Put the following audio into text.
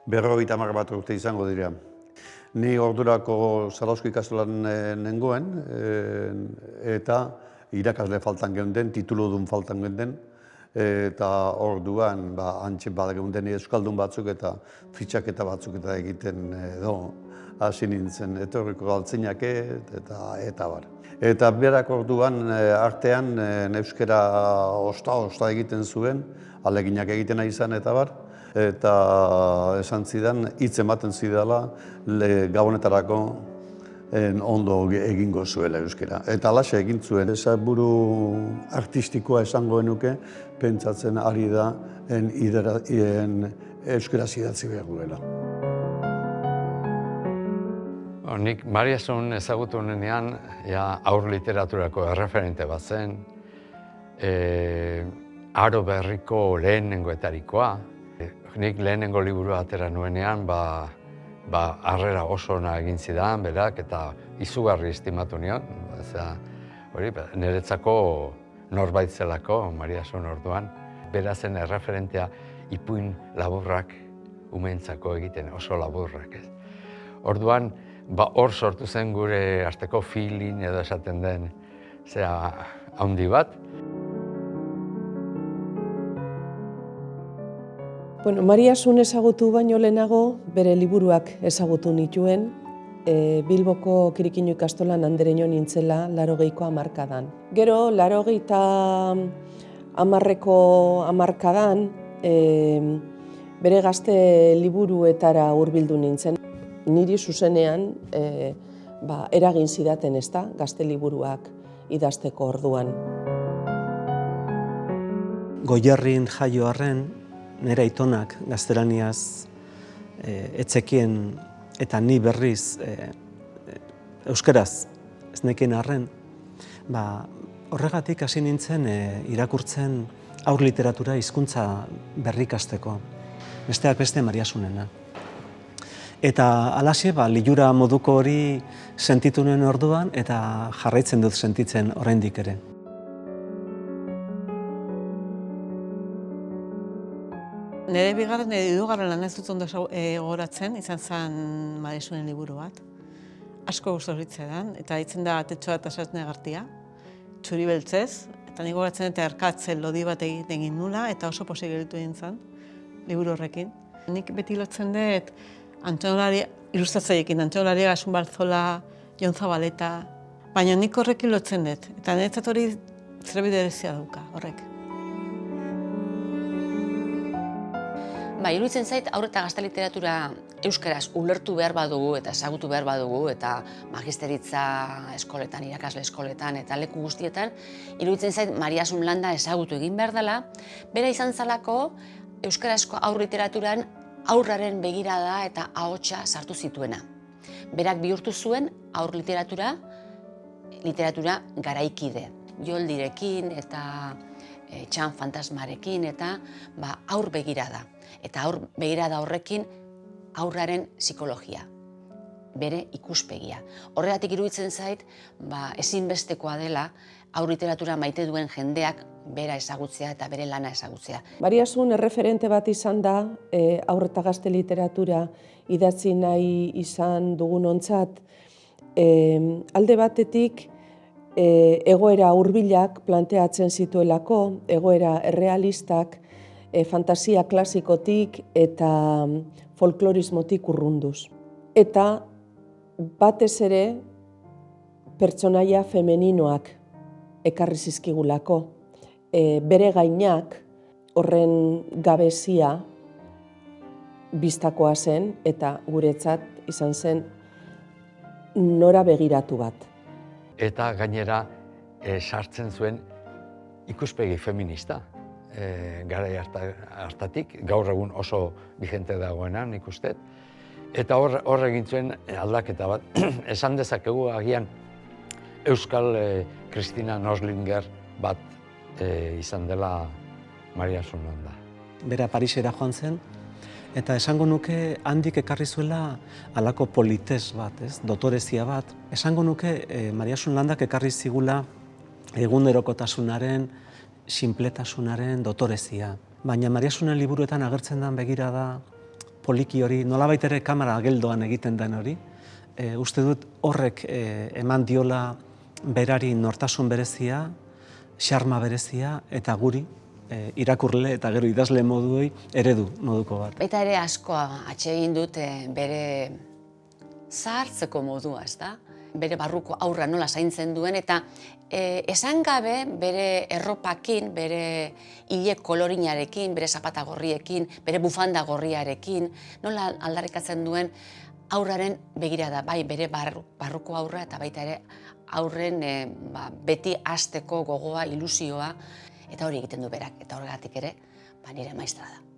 50 bat urte izango dira. Ni ordurako Zarauzko ikastolan nengoen, eta irakasle faltan geunden, tituludun faltan geunden, eta orduan hantxe badageunden euskaldun batzuk eta fitxaketa batzuk eta egiten edo hasi nintzen etorriko galtzinake eta bar. Eta berak orduan artean euskara osta egiten zuen, aleginak egiten ari izan eta bar, eta esan zidan, hitz ematen zidala gabonetarako ondo egingo zuela euskara. Eta alaxe egin zuen, buru artistikoa esango genuke, pentsatzen ari da euskara idatzi behar duela. Nik Mariasun ezagutu nenean haur literaturako erreferente bat zen, aro berriko lehenengoetarikoa. Nik lehenengo liburua atera nuenean, harrera oso ona egin zidan, berak, eta izugarri estimatu nion. Niretzako norbait zelako, Mariasun orduan. Bera zen erreferentea ipuin laburrak umeentzako egiten, oso laburrak. Orduan, hor sortu zen gure arteko feeling edo esaten den handi bat. Mariasun ezagutu baino lehenago, bere liburuak ezagutu nituen, Bilboko Kirikinu ikastolan andereño nintzela 80ko hamarkadan. Gero, 80ko hamarkadan, bere gazte liburuetara hurbildu nintzen. Niri zuzenean eragin zidaten ezta, gazte liburuak idazteko orduan. Goierrin jaio arren, nire aitonak gaztelaniaz etzekien eta ni berriz euskaraz ez nekien arren, horregatik hasi nintzen irakurtzen haur literatura hizkuntza berrikasteko. Besteak beste Mariasunena. Eta halaxe, lilura moduko hori sentitu nuen orduan eta jarraitzen dut sentitzen oraindik ere. Nire bigarren edo hirugarren lana ez dut ondo gogoratzen, izan zen Mariasunen liburu bat. Asko gustuzitzaidan, eta hitzen da Atetxoa eta Sasne Gartia, txuri beltzez, eta nik gogoratzen eta erkatzen lodi bat egin nula, eta oso pozik gelditu egin zen, liburu horrekin. Nik beti lotzen dut ilustratzaileekin, Antxaolari Gasun Barzola, Jon Zabaleta, baina nik horrekin lotzen dut, eta niretzat hori zerbait berezia dauka horrek. Iruditzen zait, haur eta gazte literatura euskaraz ulertu behar badugu eta ezagutu behar badugu eta magisteritza eskoletan, irakasle eskoletan eta leku guztietan, iruditzen zait Mariasun landa ezagutu egin behar dela, bera izan zalako euskarazko haur literaturan haurraren begirada eta ahotsa sartu zituena. Berak bihurtu zuen haur literatura garaikide. Joldirekin eta Txan fantasmarekin eta haur begirada. Eta haur begirada horrekin haurraren psikologia, bere ikuspegia. Horregatik iruditzen zait, ezinbestekoa dela haur literatura maite duen jendeak bera ezagutzea eta bere lana ezagutzea. Mariasun erreferente bat izan da, haur eta gazte literatura idatzi nahi izan dugunontzat, alde batetik egoera hurbilak planteatzen zituelako, egoera errealistak, fantasia klasikotik eta folklorismotik urrunduz. Eta batez ere pertsonaia femeninoak ekarri zizkigulako. Bere gainak horren gabezia bistakoa zen eta guretzat izan zen nora begiratu bat. Eta gainera sartzen zuen ikuspegi feminista. Garai hartatik, gaur egun oso vigente dagoena, nik uste. Eta hor egin zuen aldaketa bat. Esan dezakegu agian Euskal Kristina Noslinger bat izan dela Mariasun landa. Bera Parisera joan zen, eta esango nuke handik ekarri zuela halako politez bat, dotorezia bat. Esango nuke Mariasun landak ekarri zigula egunerokotasunaren, sinpletasunaren dotorezia. Baina Mariasunen liburuetan agertzen den begirada poliki hori, nolabait ere kamera geldoan egiten den hori, uste dut horrek eman diola berari nortasun berezia, xarma berezia, eta guri, irakurle eta gero idazle moduei eredu moduko bat. Baita ere asko atsegin dut bere zahartzeko modua, ezta? Bere barruko aurra nola zaintzen duen, eta esan gabe bere erropakin, bere ile kolorinarekin, bere zapata gorriekin, bere bufanda gorriarekin, nola aldarrikatzen duen aurraren begirada, bai bere barruko aurra eta baita ere aurren beti hasteko gogoa, ilusioa, eta hori egiten du berak, eta horregatik ere nire maistra da.